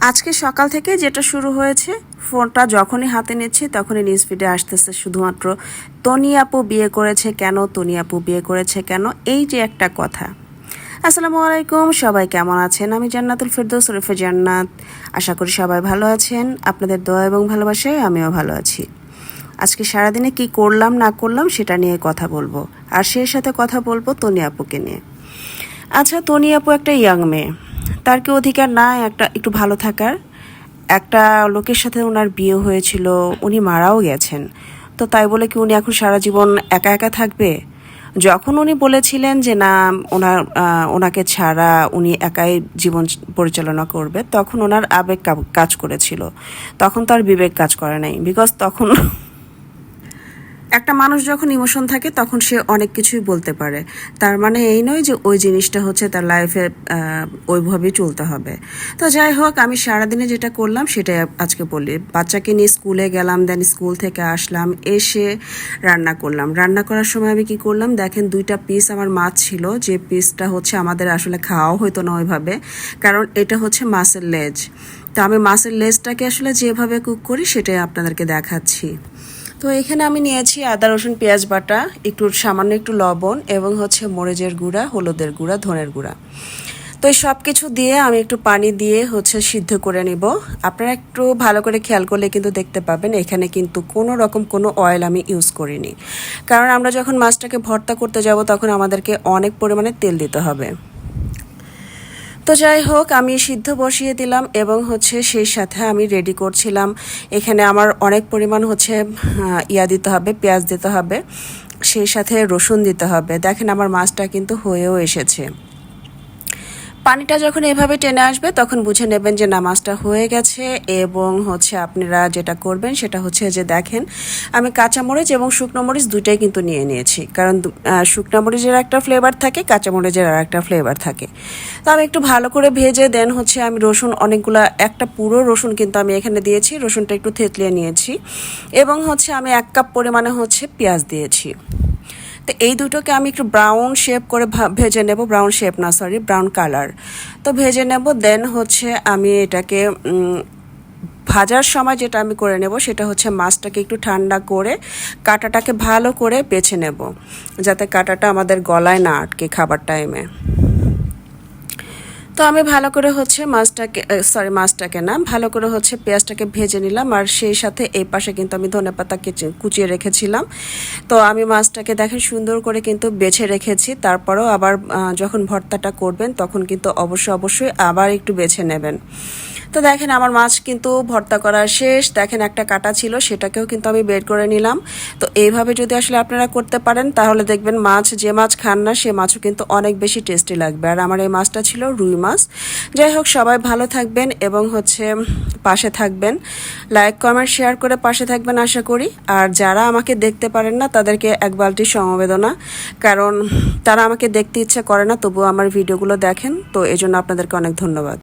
আজকে সকাল থেকে যেটা শুরু হয়েছে, ফোনটা যখনই হাতে নিচ্ছি তখনই নিউজ ফিডে আসতেছে শুধুমাত্র তনি আপু বিয়ে করেছে কেন, তনি আপু বিয়ে করেছে কেন, এই যে একটা কথা। আসসালামু আলাইকুম, সবাই কেমন আছেন? আমি জান্নাতুল ফেরদৌস ওরফে জান্নাত। আশা করি সবাই ভালো আছেন। আপনাদের দোয়া এবং ভালোবাসায় আমিও ভালো আছি। আজকে সারাদিনে কি করলাম না করলাম সেটা নিয়ে কথা বলবো, আর সেই সাথে কথা বলবো তনি আপুকে নিয়ে। আচ্ছা, তনি আপু একটা ইয়াং মেয়ে, তার কি অধিকার না একটু ভালো থাকার? একটা লোকের সাথে ওনার বিয়ে হয়েছিল, উনি মারাও গেছেন, তো তাই বলে কি উনি এখন সারা জীবন একা একা থাকবে? যখন উনি বলেছিলেন যে না, ওনাকে ছাড়া উনি একাই জীবন পরিচালনা করবে, তখন ওনার আবেগ কাজ করেছিল, তখন তার বিবেক কাজ করে নাই। বিকজ তখন একটা মানুষ যখন ইমোশন থাকে তখন সে অনেক কিছুই বলতে পারে। তার মানে এই নয় যে ওই জিনিসটা হচ্ছে তার লাইফে ওইভাবেই চলতে হবে। তো যাই হোক, আমি সারাদিনে যেটা করলাম সেটাই আজকে বলি। বাচ্চাকে নিয়ে স্কুলে গেলাম, দেন স্কুল থেকে আসলাম, এসে রান্না করলাম। রান্না করার সময় আমি কি করলাম দেখেন, 2টা পিস আমার মাছ ছিল, যে পিসটা হচ্ছে আমাদের আসলে খাওয়াও হতো না ওইভাবে, কারণ এটা হচ্ছে মাছের লেজ। তো আমি মাছের লেজটাকে আসলে যেভাবে কুক করি সেটাই আপনাদেরকে দেখাচ্ছি। তো এখানে আমি নিয়েছি আদা রসুন পেঁয়াজ বাটা, সামান্য একটু লবণ, এবং হচ্ছে মরিচের গুঁড়া, হলুদের গুঁড়া, ধনের গুঁড়া। তো এই সব কিছু দিয়ে আমি একটু পানি দিয়ে হচ্ছে সিদ্ধ করে নিব। আপনারা একটু ভালো করে খেয়াল করলে কিন্তু দেখতে পাবেন এখানে কিন্তু কোনো রকম কোনো অয়েল আমি ইউজ করিনি, কারণ আমরা যখন মাছটাকে ভর্তা করতে যাব তখন আমাদেরকে অনেক পরিমাণে তেল দিতে হবে। তো যাই হোক, আমি সিদ্ধ বসিয়ে দিলাম এবং হচ্ছে সেই সাথে আমি রেডি করছিলাম। এখানে আমার অনেক পরিমাণ হচ্ছে দিতে হবে, পেঁয়াজ দিতে হবে, সেই সাথে রসুন দিতে হবে। দেখেন আমার মাছটা কিন্তু হয়েও এসেছে। পানিটা যখন এভাবে টেনে আসবে তখন বুঝে নেবেন যে না, মাছটা হয়ে গেছে। এবং হচ্ছে আপনারা যেটা করবেন সেটা হচ্ছে যে দেখেন, আমি কাঁচামরিচ এবং শুকনো মরিচ দুইটাই কিন্তু নিয়ে নিয়েছি, কারণ শুকনো মরিচের একটা ফ্লেভার থাকে, কাঁচামরিচের আর একটা ফ্লেভার থাকে। তো আমি একটু ভালো করে ভেজে দেন হচ্ছে আমি রসুন একটা পুরো রসুন কিন্তু আমি এখানে দিয়েছি, রসুনটা একটু থেতলিয়ে নিয়েছি, এবং হচ্ছে আমি 1 কাপ পরিমাণে হচ্ছে পেঁয়াজ দিয়েছি। তো এই দুটোকে আমি একটু ব্রাউন শেপ করে ভেজে নেব, ব্রাউন কালার। তো ভেজে নেব, দেন হচ্ছে আমি এটাকে ভাজার সময় যেটা আমি করে নেব সেটা হচ্ছে মাছটাকে একটু ঠান্ডা করে কাঁটাটাকে ভালো করে বেছে নেব, যাতে কাঁটাটা আমাদের গলায় না আটকে খাবার টাইমে। তো আমি ভালো করে হচ্ছে মাছটাকে না, ভালো করে হচ্ছে পেঁয়াজটাকে ভেজে নিলাম, আর সেই সাথে এই পাশে কিন্তু আমি ধনেপাতা কুচিয়ে রেখেছিলাম। তো আমি মাছটাকে দেখেন সুন্দর করে কিন্তু বেছে রেখেছি, তারপরেও আবার যখন ভর্তাটা করবেন তখন কিন্তু অবশ্যই আবার একটু বেছে নেবেন। তো দেখেন আমার মাছ কিন্তু ভর্তা করা শেষ। দেখেন একটা কাটা ছিল, সেটাকেও কিন্তু আমি বের করে নিলাম। তো এইভাবে যদি আসলে আপনারা করতে পারেন তাহলে দেখবেন যে মাছ খান না সে মাছও কিন্তু অনেক বেশি টেস্টি লাগবে। আর আমার এই মাছটা ছিল রুই মাছ। যাই হোক, সবাই ভালো থাকবেন এবং হচ্ছে পাশে থাকবেন, লাইক কমেন্ট শেয়ার করে পাশে থাকবেন আশা করি। আর যারা আমাকে দেখতে পারেন না তাদেরকে এক বালতি সমবেদনা, কারণ তারা আমাকে দেখতে ইচ্ছে করে না তবুও আমার ভিডিওগুলো দেখেন, তো এজন্য আপনাদেরকে অনেক ধন্যবাদ।